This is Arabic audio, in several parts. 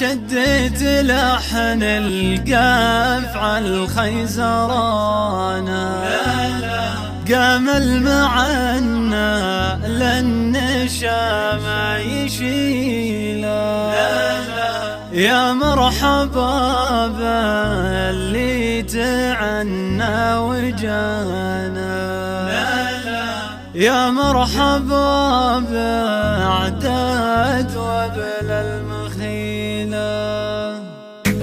شديت لحن القافع الخيزرانة، قام المعنى للنشا ما يشيله. يا مرحبا باللي تعنى وجانا، يا مرحبا بعداد وبل المخيلة.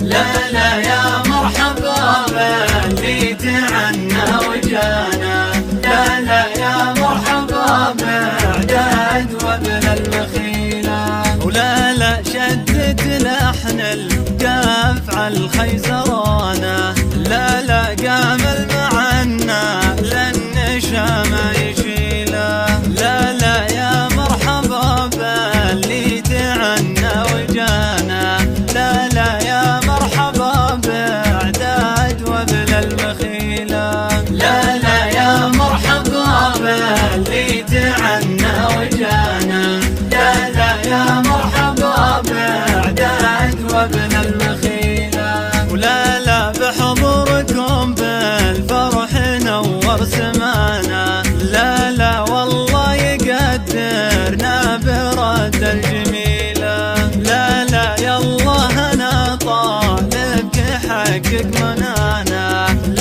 لا لا يا مرحبا باللي تعنى وجانا، لا لا يا مرحبا بعداد وبل المخيلة. ولا لا شدت لحن القافع الخيزرانة، لا لا قام المعنى للنشا ما يشيله. لا لا يا مرحبا باللي تعنى وجانا، لا لا يا مرحبا بعداد وبل المخيلة. لا لا يا مرحبا باللي تعنى وجانا، لا لا يا مرحبا بعداد وبل المخيلة. ولا لا بحضوركم بالفرح نور سمانا، لا لا والله يقدرنا برد الجميلة. لا لا يالله انا طالبك حقق منانا،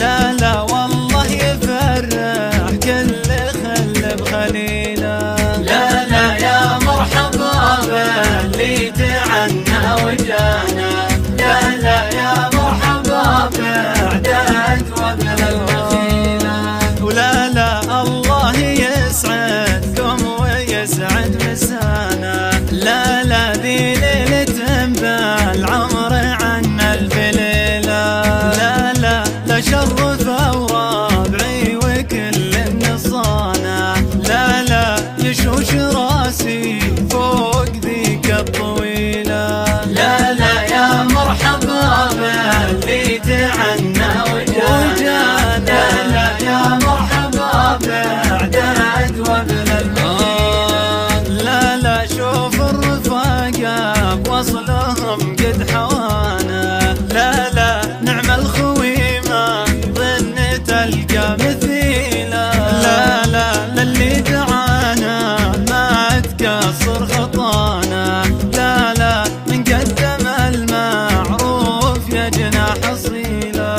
لا لا والله يفرح كل خل بخليله. لا لا يا مرحبا باللي تعنى وجانا، لا لا يا مرحبا بعداد وبل المخيلة. ولا لا الله يسعدكم ويسعد مسانا، لا لا ذي ليلة بالعمر عنا الفليلة. لا لا لا شرف وربعي وكل النصانة، لا لا يشوش راسي فوق ذيك الطويلة. لا لا يا مرحبا باللي تعنى وجانا، لا لا يا مرحبا بعداد وبل المخيلة. لا لا شوف الرفاقة بوصلهم قد حوانا، لا لا نعم الخويمة ظن تلقى مثيلة. لا لا للي دعانا ما تكسر خطانا، لا لا من قدم المعروف يا جناح صيلة.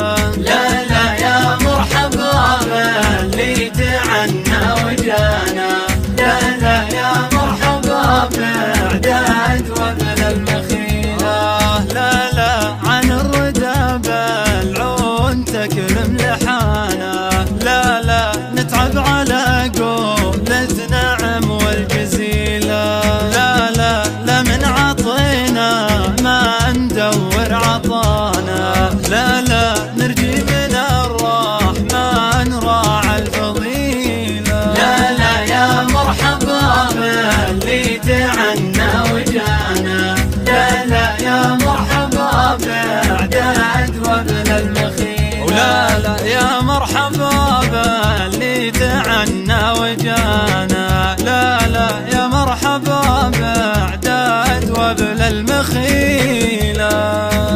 لا لا يا مرحبا باللي تعنى وجانا، لا لا يا مرحبا بعداد وبل المخيلة. لا لا عن الردى بالعون تكرم لحانا، لا لا نتعب على قولة نعم والجزيلة. لا لا لا من عطينا ما ندور عطانا، لا لا نرجي من الرحمن راعى الفضيلة. لا لا يا مرحبا باللي تعنى وجانا، لا لا يا مرحبا بعداد وبل المخيلة. ولا لا يا مرحبا باللي تعنى وجانا، لا لا يا مرحبا بعداد وبل المخيلة.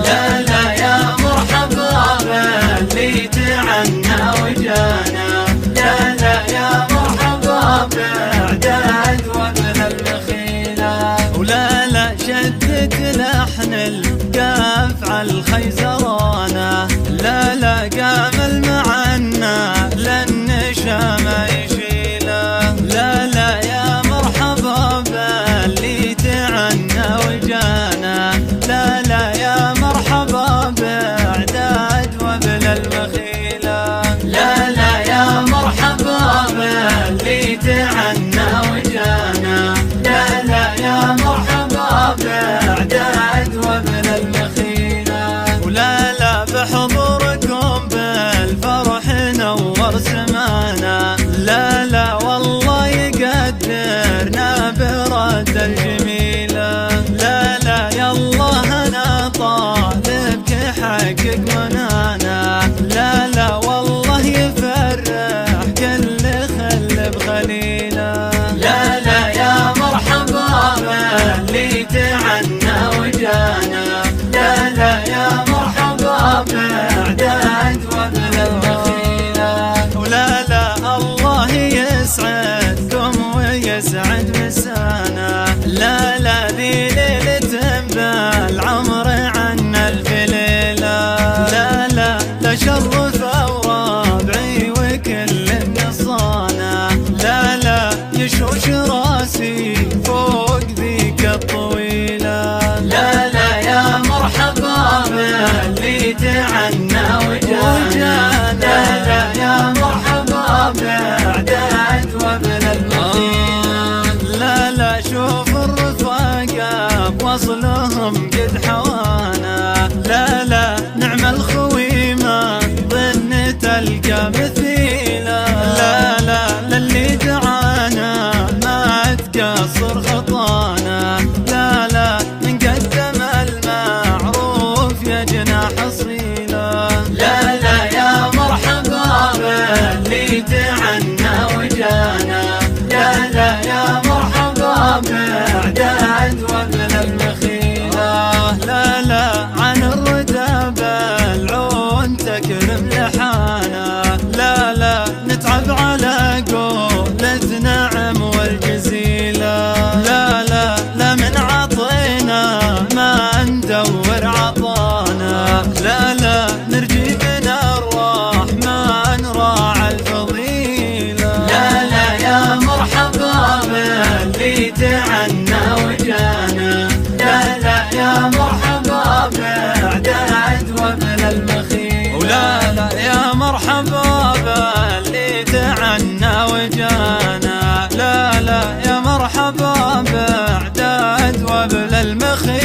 لا لا يا مرحبا باللي تعنى وجانا، لا لا يا مرحبا بعداد وبل المخيلة. ولا لا شدت لحن القافع الخيزرانة، لا لا قام المعنى للنشا ما يشيله. لا لا يا مرحبا باللي تعنى وجانا، لا لا يا مرحبا بعداد وبل المخيلة. لا لا يا مرحبا باللي تعنى وجانا، لا لا يا مرحبا بعداد وبل المخيلة. ولا لا بحضوركم بالفرح نور سمانا، لا لا والله يقدرنا برد الجميلة. لا لا يالله انا طالبك حقق منانا، لا لا والله يفرح كل خل بخليله. لا لا يا مرحبا باللي تعنى وجانا، بعدد وابن المخيلة. لا لا عن الردى بالعون تكرم لحانا، لا لا نتعب على قولة نعم والجزيلة. لا لا لا من عطينا ما ندور عطانا، لا لا نرجي من الرحمن راعى الفضيلة. لا لا يا مرحبا باللي تعنى وجانا، لا لا يا مرحبا بعدد وابن المخيلة. ولا لا يا مرحبا باللي تعنى وجانا، لا لا يا مرحبا بعدد وابن المخيلة.